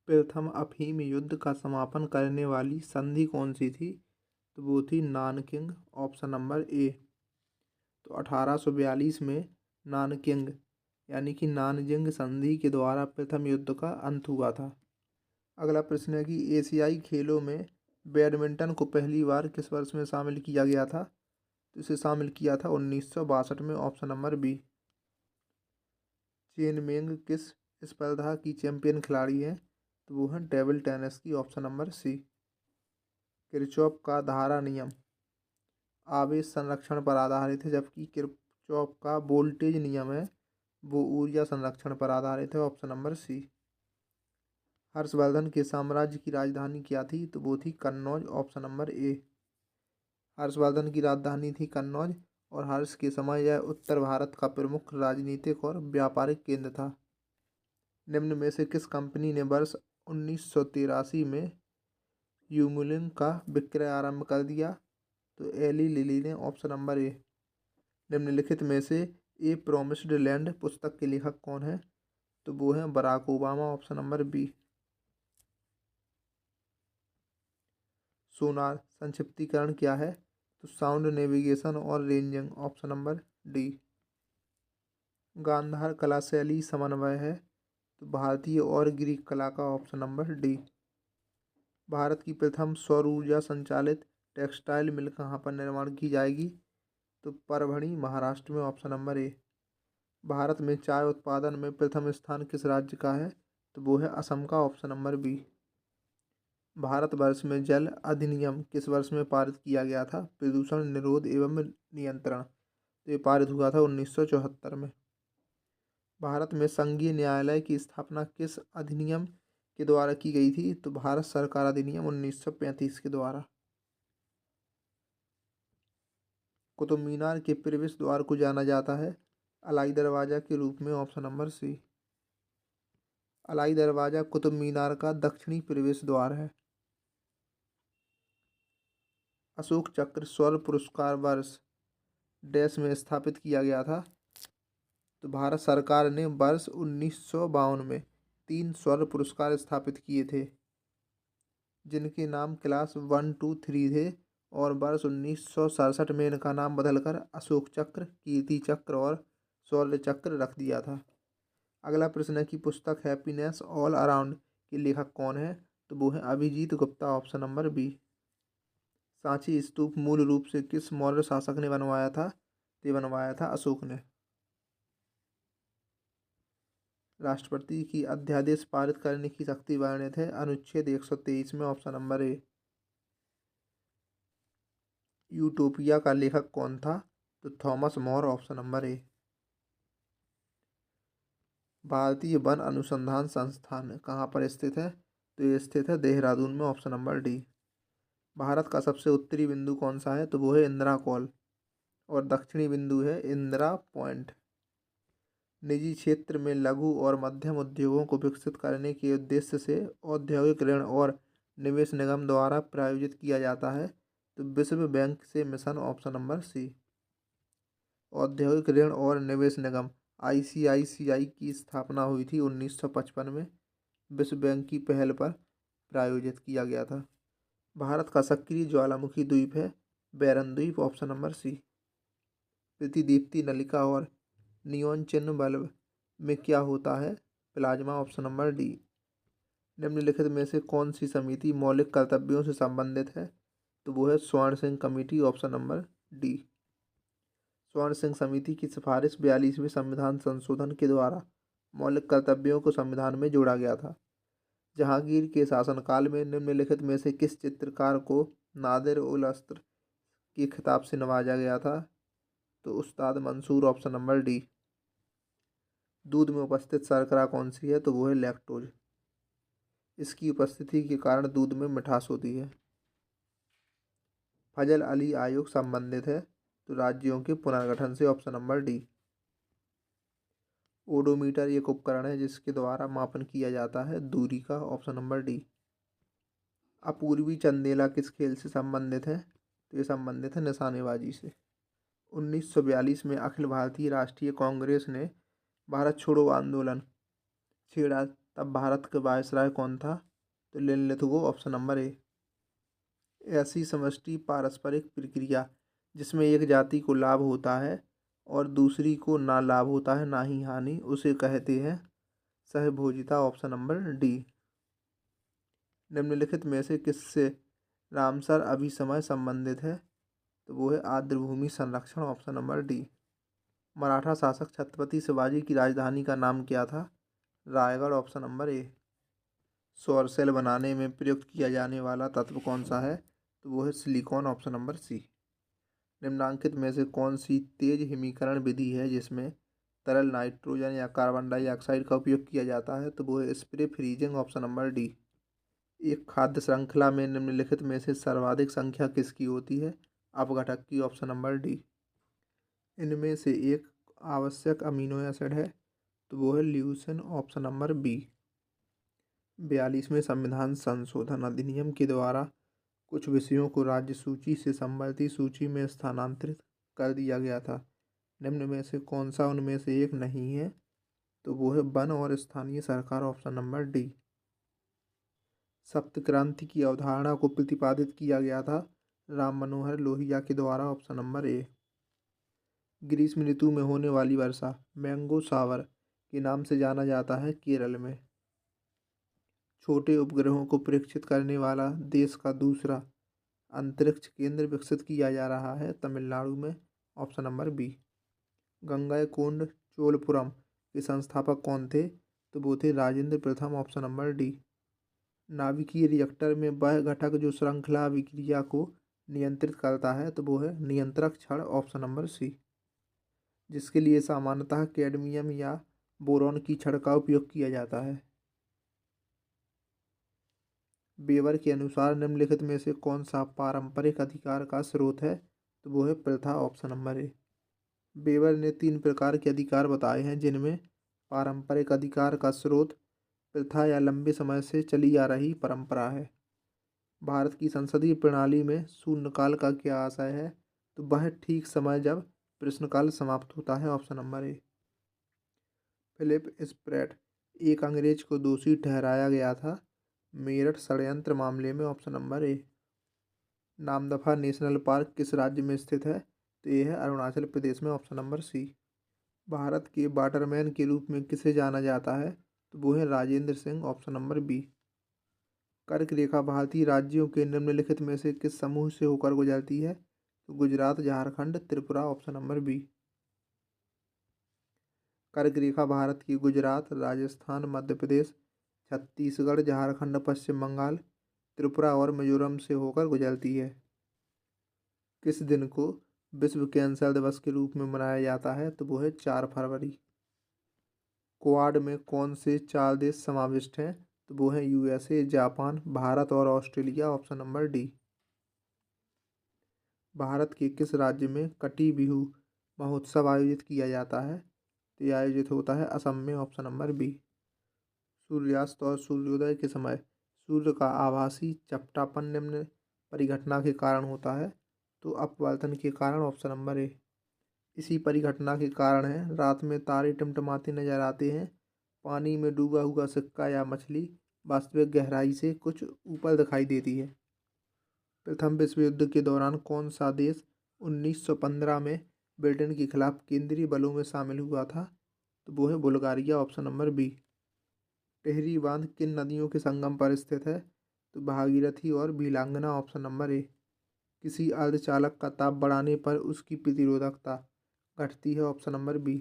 प्रथम अफीम युद्ध का समापन करने वाली संधि कौन सी थी? तो वो थी नानकिंग, ऑप्शन नंबर ए। तो 1842 में नानकिंग यानी कि नानजिंग संधि के द्वारा प्रथम युद्ध का अंत हुआ था। अगला प्रश्न है कि एशियाई खेलों में बैडमिंटन को पहली बार किस वर्ष में शामिल किया गया था? तो इसे शामिल किया था 1962 में, ऑप्शन नंबर बी। चेन मेंग किस स्पर्धा की चैंपियन खिलाड़ी है? तो वो है टेबल टेनिस की, ऑप्शन नंबर सी। किरचॉफ का धारा नियम आवेश संरक्षण पर आधारित है, जबकि किरचॉफ का वोल्टेज नियम है वो ऊर्जा संरक्षण पर आधारित है, ऑप्शन नंबर सी। हर्षवर्धन के साम्राज्य की राजधानी क्या थी? तो वो थी कन्नौज, ऑप्शन नंबर ए। हर्षवर्धन की राजधानी थी कन्नौज और हर्ष के समय यह उत्तर भारत का प्रमुख राजनीतिक और व्यापारिक केंद्र था। निम्न में से किस कंपनी ने वर्ष 1983 में यूमुलिन का विक्रय आरंभ कर दिया? तो एली लिली ने, ऑप्शन नंबर ए। निम्नलिखित में से ए प्रोमिस्ड लैंड पुस्तक के लेखक कौन है? तो वो है Barack Obama, option number B. Sonar संक्षिप्तीकरण क्या है? तो साउंड नेविगेशन और ranging, option number D. Gandhara कला शैली समन्वय है? तो भारतीय और ग्रीक कला का, ऑप्शन नंबर डी। भारत की प्रथम सौर ऊर्जा संचालित टेक्सटाइल मिल कहाँ पर निर्माण की जाएगी? तो परभणी, महाराष्ट्र में, ऑप्शन नंबर ए। भारत में चाय उत्पादन में प्रथम स्थान किस राज्य का है? तो वो है असम का, ऑप्शन नंबर बी। भारतवर्ष में जल अधिनियम किस वर्ष में पारित किया गया था? प्रदूषण निरोध एवं नियंत्रण। तो ये पारित हुआ था 1974 में। भारत में संघीय न्यायालय की स्थापना किस अधिनियम के द्वारा की गई थी? तो भारत सरकार अधिनियम 1935 के द्वारा। कुतुब मीनार के प्रवेश द्वार को जाना जाता है अलाई दरवाजा के रूप में, ऑप्शन नंबर सी। अलाई दरवाजा कुतुब मीनार का दक्षिणी प्रवेश द्वार है। अशोक चक्र स्वर्ण पुरस्कार वर्ष डैश में स्थापित किया गया था? तो भारत सरकार ने वर्ष 1952 में 3 स्वर्ण पुरस्कार स्थापित किए थे, जिनके नाम क्लास 1, 2, 3 थे, और वर्ष 1967 में इनका नाम बदलकर अशोक चक्र, कीर्ति चक्र और शौर्य चक्र रख दिया था। अगला प्रश्न है कि पुस्तक हैप्पीनेस ऑल अराउंड के लेखक कौन है? तो वो है Abhijeet Gupta, option number B. Sanchi स्तूप मूल रूप से किस मौर्य शासक ने बनवाया था? तो बनवाया था अशोक ने। राष्ट्रपति की अध्यादेश पारित करने की शक्ति वर्णित है अनुच्छेद 123 में, ऑप्शन नंबर ए। यूटोपिया का लेखक कौन था? तो थॉमस मोर, ऑप्शन नंबर ए। भारतीय वन अनुसंधान संस्थान कहाँ पर स्थित है? तो ये स्थित है देहरादून में, ऑप्शन नंबर डी। भारत का सबसे उत्तरी बिंदु कौन सा है? तो वो है इंदिरा कॉल, और दक्षिणी बिंदु है इंदिरा पॉइंट। निजी क्षेत्र में लघु और मध्यम उद्योगों को विकसित करने के उद्देश्य से औद्योगिक ऋण और निवेश निगम द्वारा प्रायोजित किया जाता है? तो विश्व बैंक से मिशन, ऑप्शन नंबर सी। औद्योगिक ऋण और निवेश निगम आईसीआईसीआई की स्थापना हुई थी 1955 में, विश्व बैंक की पहल पर प्रायोजित किया गया था। भारत का सक्रिय ज्वालामुखी द्वीप है बैरन द्वीप, ऑप्शन नंबर सी। प्रतिदीप्ति नलिका और नियॉन चिन्ह बल्ब में क्या होता है? Plasma, option number D. निम्नलिखित में से कौन सी समिति मौलिक कर्तव्यों से संबंधित है? तो वो है स्वर्ण Singh committee, option number D. स्वर्ण सिंह समिति की सिफारिश 42वें संविधान संशोधन के द्वारा मौलिक कर्तव्यों को संविधान में जोड़ा गया था। जहांगीर के शासनकाल में निम्नलिखित में से किस चित्रकार को नादिर उल अस्र के खिताब से नवाजा गया था? तो उस्ताद मंसूर, ऑप्शन नंबर डी। दूध में उपस्थित शर्करा कौन सी है? तो वो है लैक्टोज। इसकी उपस्थिति के कारण दूध में मिठास होती है। फजल अली आयोग संबंधित है? तो राज्यों के पुनर्गठन से, ऑप्शन नंबर डी। ओडोमीटर एक उपकरण है जिसके द्वारा मापन किया जाता है दूरी का, option number D. Apurvi Chandela किस खेल से संबंधित है? तो ये संबंधित है निशानेबाजी से। 1942 में अखिल भारतीय राष्ट्रीय कांग्रेस ने भारत छोड़ो आंदोलन छेड़ा तब भारत का वायसराय कौन था? तो लिनलिथगो, ऑप्शन नंबर ए। ऐसी समष्टि पारस्परिक प्रक्रिया जिसमें एक जाति को लाभ होता है और दूसरी को ना लाभ होता है ना ही हानि, उसे कहते हैं सहभोजिता, ऑप्शन नंबर डी। निम्नलिखित में से किससे रामसर अभिसमय संबंधित है? तो वो है आर्द्रभूमि संरक्षण, ऑप्शन नंबर डी। मराठा शासक छत्रपति शिवाजी की राजधानी का नाम क्या था? रायगढ़, ऑप्शन नंबर ए। सौर सेल बनाने में प्रयुक्त किया जाने वाला तत्व कौन सा है? तो वो है सिलिकॉन, ऑप्शन नंबर सी। निम्नांकित में से कौन सी तेज हिमीकरण विधि है जिसमें तरल नाइट्रोजन या कार्बन डाइऑक्साइड का उपयोग किया जाता है? तो वो है spray freezing, option number D. एक खाद्य श्रृंखला में निम्नलिखित में से सर्वाधिक संख्या किसकी होती है? अपघटक की, ऑप्शन नंबर डी। इनमें से एक आवश्यक अमीनो एसिड है, तो वो है ल्यूसिन, ऑप्शन नंबर बी। 42वें संविधान संशोधन अधिनियम के द्वारा कुछ विषयों को राज्य सूची से संबंधित सूची में स्थानांतरित कर दिया गया था। निम्न में से कौन सा उनमें से एक नहीं है? तो वो है वन और स्थानीय सरकार, ऑप्शन नंबर डी। सप्त क्रांति की अवधारणा को प्रतिपादित किया गया था राम मनोहर लोहिया के द्वारा, ऑप्शन नंबर ए। ग्रीष्म ऋतु में होने वाली वर्षा मैंगो शावर के नाम से जाना जाता है केरल में। छोटे उपग्रहों को परीक्षित करने वाला देश का दूसरा अंतरिक्ष केंद्र विकसित किया जा रहा है तमिलनाडु में, option number B. Gangaikonda Cholapuram के संस्थापक कौन थे? तो वो थे राजेंद्र प्रथम, ऑप्शन नंबर डी। नाभिकीय रिएक्टर में वह घटक जो श्रृंखला अभिक्रिया को नियंत्रित करता है, तो वो है नियंत्रक छड़, ऑप्शन नंबर सी। जिसके लिए सामान्यतः कैडमियम या बोरॉन की छड़ का उपयोग किया जाता है। बेवर के अनुसार निम्नलिखित में से कौन सा पारंपरिक अधिकार का स्रोत है? तो वो है प्रथा, ऑप्शन नंबर ए। बेवर ने 3 प्रकार के अधिकार बताए हैं जिनमें पारंपरिक अधिकार का स्रोत प्रथा या लंबे समय से चली आ रही परंपरा है। भारत की संसदीय प्रणाली में शून्यकाल का क्या आशय है? तो वह ठीक समय जब प्रश्नकाल समाप्त होता है, option number A. Philip Spratt एक अंग्रेज को दोषी ठहराया गया था मेरठ षड्यंत्र मामले में, ऑप्शन नंबर ए। नामदफा नेशनल पार्क किस राज्य में स्थित है? तो ये है अरुणाचल प्रदेश में, ऑप्शन नंबर सी। भारत के वाटरमैन के रूप में किसे जाना जाता है? तो वो है Rajendra Singh, option number B. कर्क रेखा भारतीय राज्यों के निम्नलिखित में से किस समूह से होकर गुजरती है? तो Gujarat, Jharkhand, Tripura, option number B. कर्क रेखा भारत की गुजरात, राजस्थान, मध्य प्रदेश, छत्तीसगढ़, झारखंड, पश्चिम बंगाल, त्रिपुरा और मिजोरम से होकर गुजरती है। किस दिन को विश्व कैंसर दिवस के रूप में मनाया जाता है? तो वो है 4 फरवरी। क्वाड में कौन से 4 देश समाविष्ट हैं? तो वो है यूएसए, जापान, भारत और Australia, option number D. Bharat के किस राज्य में कटी बिहू महोत्सव आयोजित किया जाता है? तो यह आयोजित होता है असम में, ऑप्शन नंबर बी। सूर्यास्त और सूर्योदय के समय सूर्य का आभासी चपटापन निम्न परिघटना के कारण होता है? तो अपवर्तन के कारण, ऑप्शन नंबर ए। इसी परिघटना के कारण है रात में तारे टिमटिमाते नजर आते हैं। पानी में डूबा हुआ सिक्का या मछली वास्तविक गहराई से कुछ ऊपर दिखाई देती है। प्रथम विश्व युद्ध के दौरान कौन सा देश 1915 में ब्रिटेन के खिलाफ केंद्रीय बलों में शामिल हुआ था? तो वो है Bulgaria, option number B. Tehri बांध किन नदियों के संगम पर स्थित है? तो भागीरथी और भीलांगना, ऑप्शन नंबर ए। किसी अर्धचालक का ताप बढ़ाने पर उसकी प्रतिरोधकता घटती है, ऑप्शन नंबर बी।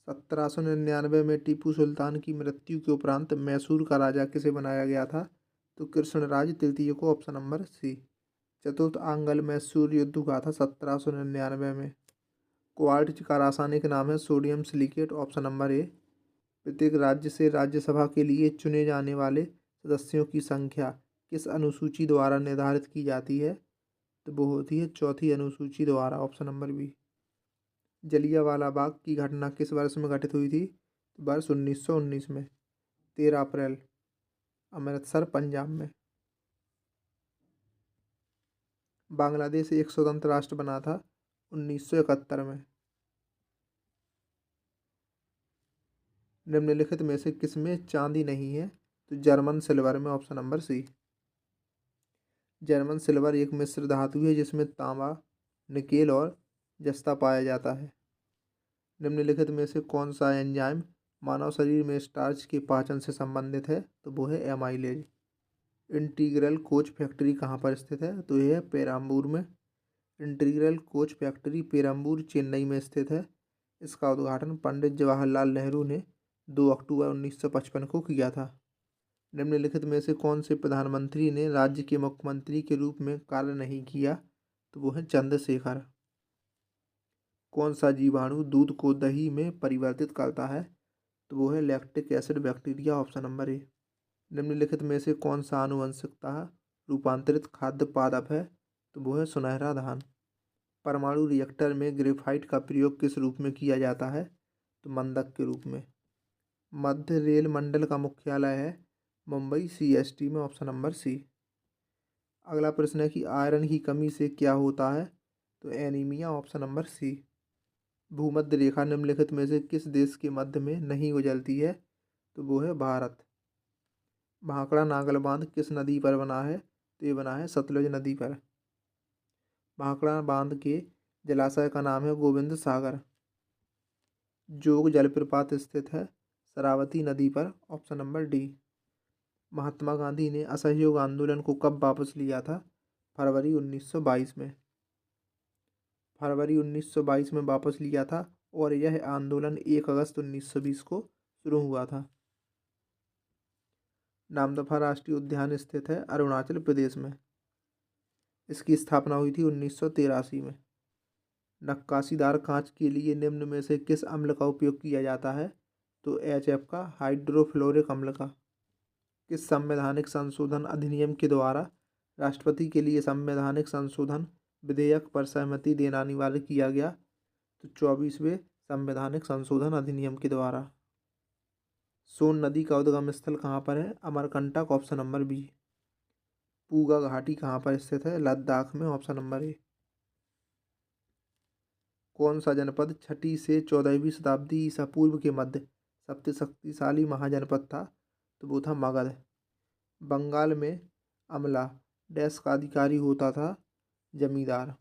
1799 में टीपू सुल्तान की मृत्यु के उपरांत मैसूर का राजा किसे बनाया गया था? तो कृष्णराज तृतीय को, ऑप्शन नंबर सी। चतुर्थ आंग्ल मैसूर युद्ध हुआ था 1799 में। क्वार्ट्ज का रासायनिक नाम है सोडियम सिलिकेट, ऑप्शन नंबर ए। प्रत्येक राज्य से राज्यसभा के लिए चुने जाने वाले सदस्यों की संख्या किस अनुसूची द्वारा निर्धारित की जाती है? तो वो होती है चौथी अनुसूची द्वारा, option number B. Jallianwala Bagh की घटना किस वर्ष में घटित हुई थी? तो वर्ष 1919 में, 13 अप्रैल, अमृतसर, पंजाब में। बांग्लादेश एक स्वतंत्र राष्ट्र बना था 1971 में। निम्नलिखित में से किसमें चांदी नहीं है? तो जर्मन सिल्वर में, option number C. German silver एक मिश्र धातु है जिसमें तांबा, निकेल और जस्ता पाया जाता है। निम्नलिखित में से कौन सा एंजाइम मानव शरीर में स्टार्च के पाचन से संबंधित है? तो वो है एमाइलेज। इंटीग्रल कोच फैक्ट्री कहाँ पर स्थित है? तो यह है पेराम्बूर में। Integral coach factory Perambur, Chennai में स्थित है। इसका उद्घाटन पंडित जवाहरलाल नेहरू ने 2 अक्टूबर 1955 को किया था। निम्नलिखित में से कौन से प्रधानमंत्री ने राज्य के मुख्यमंत्री के रूप में कार्य नहीं किया? तो वो है चंद्रशेखर। कौन सा जीवाणु दूध को दही में परिवर्तित करता है? तो वो है lactic acid bacteria, option number ए। निम्नलिखित में से कौन सा आनुवंशिकता रूपांतरित खाद्य पादप है? तो वो है सुनहरा धान। परमाणु रिएक्टर में ग्रेफाइट का प्रयोग किस रूप में किया जाता है? तो मंदक के रूप में। मध्य रेल मंडल का मुख्यालय है मुंबई CST में, ऑप्शन नंबर सी। अगला प्रश्न है कि आयरन की कमी से क्या होता है? तो एनीमिया, ऑप्शन नंबर सी। भूमध्य रेखा निम्नलिखित में से किस देश के मध्य में नहीं गुजरती है? तो वो है भारत। भाखड़ा नागल बांध किस नदी पर बना है? तो ये बना है सतलुज नदी पर। भाखड़ा बांध के जलाशय का नाम है गोविंद सागर। जोग जलप्रपात स्थित है शरावती नदी पर, option number D. Mahatma Gandhi ने असहयोग आंदोलन को कब वापस लिया था? फरवरी 1922 में। फरवरी 1922 में वापस लिया था और यह आंदोलन 1 अगस्त 1920 को शुरू हुआ था। नामदफा राष्ट्रीय उद्यान स्थित है अरुणाचल प्रदेश में। इसकी स्थापना हुई थी 1983 में। नक्काशीदार कांच के लिए निम्न में से किस अम्ल का उपयोग किया जाता है? तो HF का, हाइड्रोफ्लोरिक अम्ल का। किस संवैधानिक संशोधन अधिनियम के द्वारा राष्ट्रपति के लिए संवैधानिक संशोधन विधेयक पर सहमति देना अनिवार्य किया गया? तो 24वें संवैधानिक संशोधन अधिनियम के द्वारा। सोन नदी का उद्गम स्थल कहाँ पर है? Amarkantak, option number B. Puga घाटी कहाँ पर स्थित है? लद्दाख में, ऑप्शन नंबर ए। कौन सा जनपद 6ठी से 14वीं शताब्दी ईसा पूर्व के मध्य सबसे शक्तिशाली महाजनपद था? तो वो था मगध। बंगाल में अमला डैश का अधिकारी होता था? जमींदार।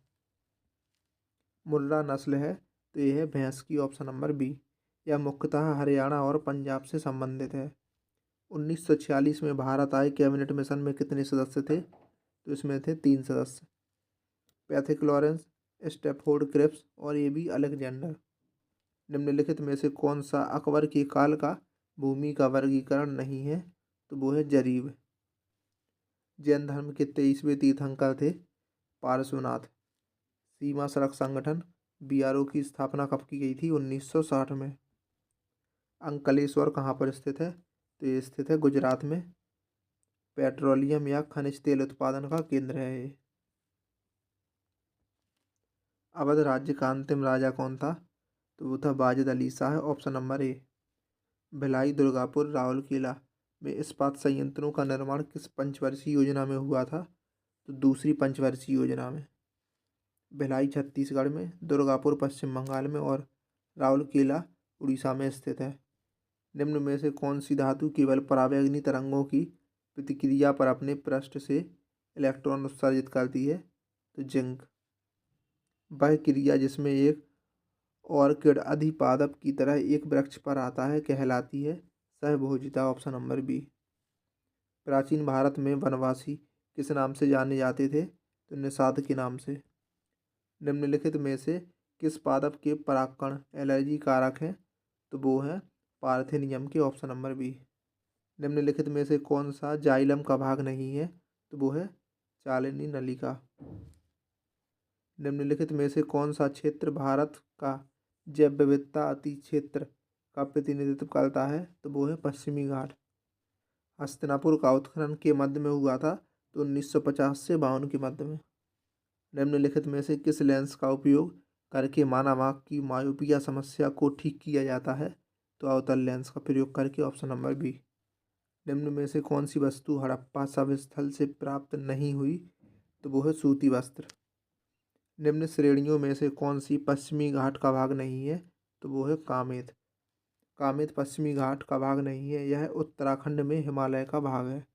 मुर्रा नस्ल है? तो यह है भैंस की, ऑप्शन नंबर बी। यह मुख्यतः हरियाणा और पंजाब से संबंधित है। 1946 में भारत आए कैबिनेट मिशन में कितने सदस्य थे? तो इसमें थे 3 सदस्य, पैथिक लॉरेंस, स्टेफोर्ड क्रिप्स और AB अलेक्जेंडर। निम्नलिखित में से कौन सा अकबर के काल का भूमि का वर्गीकरण नहीं है? तो वो है जरीब। जैन धर्म के 23वें तीर्थंकर थे पार्श्वनाथ। सीमा सड़क संगठन BRO की स्थापना कब की गई थी? 1960 में। अंकलेश्वर कहाँ पर स्थित है? तो ये स्थित है गुजरात में। पेट्रोलियम या खनिज तेल उत्पादन का केंद्र है ये। अवध राज्य का अंतिम राजा कौन था? तो वो था वाजिद अली शाह, ऑप्शन नंबर ए। भिलाई, दुर्गापुर, राउरकेला में इस्पात संयंत्रों का निर्माण किस पंचवर्षीय योजना में हुआ था? तो दूसरी पंचवर्षीय योजना में। भिलाई छत्तीसगढ़ में, दुर्गापुर पश्चिम बंगाल में और राउरकेला उड़ीसा में स्थित है। निम्न में से कौन सी धातु केवल परावैंगनी तरंगों की प्रतिक्रिया पर अपने पृष्ठ से इलेक्ट्रॉन उत्सर्जित करती है? तो जिंक। वह क्रिया जिसमें एक ऑर्किड अधिपादप की तरह एक वृक्ष पर आता है कहलाती है सहभोजिता, ऑप्शन नंबर बी। प्राचीन भारत में वनवासी किस नाम से जाने जाते थे? तो निषाद के नाम से। निम्नलिखित में से किस पादप के परागकण एलर्जी कारक हैं? तो वो है पार्थेनियम के, ऑप्शन नंबर बी। निम्नलिखित में से कौन सा जाइलम का भाग नहीं है? तो वो है चालिनी नलिका। निम्नलिखित में से कौन सा क्षेत्र भारत का जैव विविधता अति क्षेत्र का प्रतिनिधित्व करता है? तो वो है पश्चिमी घाट। हस्तिनापुर का उत्खनन के मध्य में हुआ था? तो 1950 से 52 के मध्य में। निम्नलिखित में से किस लेंस का उपयोग करके मानव आँख की मायोपिया समस्या को ठीक किया जाता है? तो अवतल लेंस का प्रयोग करके, ऑप्शन नंबर बी। निम्न में से कौन सी वस्तु हड़प्पा शवस्थल से प्राप्त नहीं हुई? तो वो है सूती वस्त्र। निम्न श्रेणियों में से कौन सी पश्चिमी घाट का भाग नहीं है? तो वो है कामेत। कामेत पश्चिमी घाट का भाग नहीं है, यह उत्तराखंड में हिमालय का भाग है।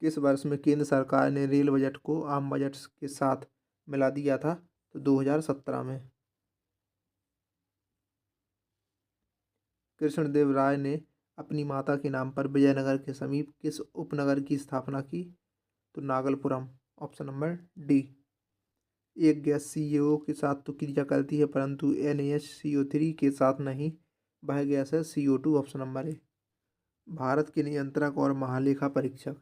किस वर्ष में केंद्र सरकार ने रेल बजट को आम बजट के साथ मिला दिया था? तो 2017 में। कृष्णदेव राय ने अपनी माता के नाम पर विजयनगर के समीप किस उपनगर की स्थापना की? तो नागलपुरम, ऑप्शन नंबर डी। एक गैस CO के साथ तो क्रिया करती है परंतु NaHCO3 के साथ नहीं, वह गैस है CO2, ऑप्शन नंबर ए। भारत के नियंत्रक और महालेखा परीक्षक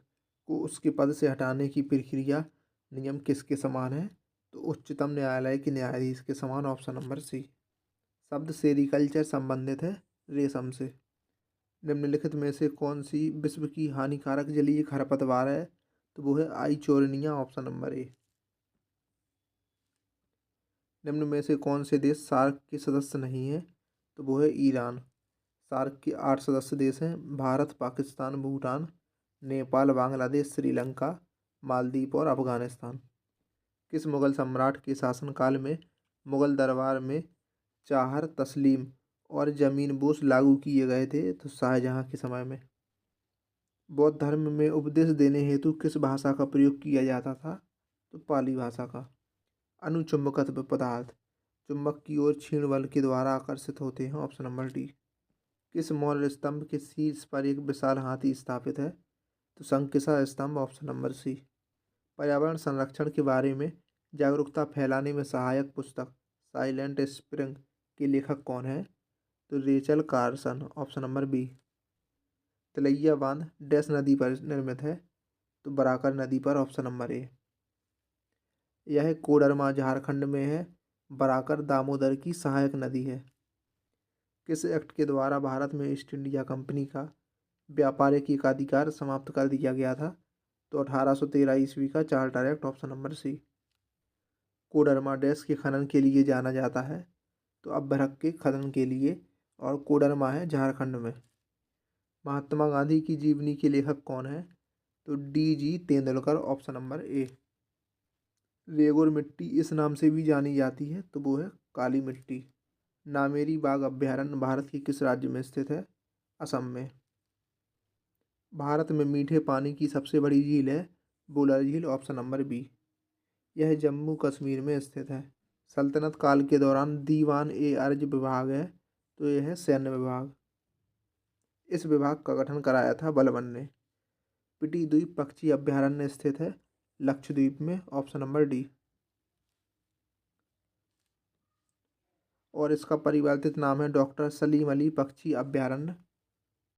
को उसके पद से हटाने की प्रक्रिया नियम किसके समान है? तो उच्चतम न्यायालय के न्यायाधीश के समान, ऑप्शन नंबर सी। शब्द सेरिकल्चर संबंधित है रेशम से। निम्नलिखित में से कौन सी विश्व की हानिकारक जलीय खरपतवार है? तो वो है आइचोरनिया, ऑप्शन नंबर ए। निम्न में से कौन से देश सार्क के सदस्य नहीं है? तो वो है ईरान। सार्क के 8 सदस्य देश हैं: भारत, पाकिस्तान, भूटान, नेपाल, बांग्लादेश, श्रीलंका, मालदीव और अफगानिस्तान। किस मुगल सम्राट के शासनकाल में मुगल दरबार में चाहर तस्लीम और जमीन बोस लागू किए गए थे? तो शाहजहां के समय में। बौद्ध धर्म में उपदेश देने हेतु किस भाषा का प्रयोग किया जाता था? तो पाली भाषा का। अनुचुंबकत्व पदार्थ चुंबक की ओर क्षीण बल के द्वारा आकर्षित होते हैं, ऑप्शन नंबर डी। किस मौर्य स्तंभ के शीर्ष पर एक विशाल हाथी स्थापित है? तो शंकिसा स्तंभ, ऑप्शन नंबर सी। पर्यावरण संरक्षण के बारे में जागरूकता फैलाने में सहायक पुस्तक साइलेंट स्प्रिंग के लेखक कौन है? तो Rachel Carson, option number B. Tilaiya बांध डैश नदी पर निर्मित है? तो बराकर नदी पर, ऑप्शन नंबर ए। यह कोडरमा झारखंड में है। बराकर दामोदर की सहायक नदी है। किस एक्ट के द्वारा भारत में ईस्ट इंडिया कंपनी का व्यापारिक एकाधिकार समाप्त कर दिया गया था? तो 1813 ईस्वी का charter act, option number C. Koderma dash के खनन के लिए जाना जाता है? तो अभ्रक के खनन के लिए, और कोडरमा है झारखंड में। महात्मा गांधी की जीवनी के लेखक कौन है? तो DG तेंदुलकर, ऑप्शन नंबर ए। रेगुर मिट्टी इस नाम से भी जानी जाती है? तो वो है काली मिट्टी। नामेरी बाघ अभयारण्य भारत के किस राज्य में स्थित है? असम में। भारत में मीठे पानी की सबसे बड़ी झील है? बुलर झील, ऑप्शन नंबर बी। यह जम्मू कश्मीर में स्थित है। सल्तनत काल के दौरान दीवान-ए-अर्ज विभाग है? तो यह है सैन्य विभाग। इस विभाग का गठन कराया था बलबन ने। पिटी द्वीप पक्षी अभयारण्य स्थित है? लक्षद्वीप में, ऑप्शन नंबर डी। और इसका परिवर्तित नाम है डॉक्टर सलीम अली पक्षी अभयारण्य।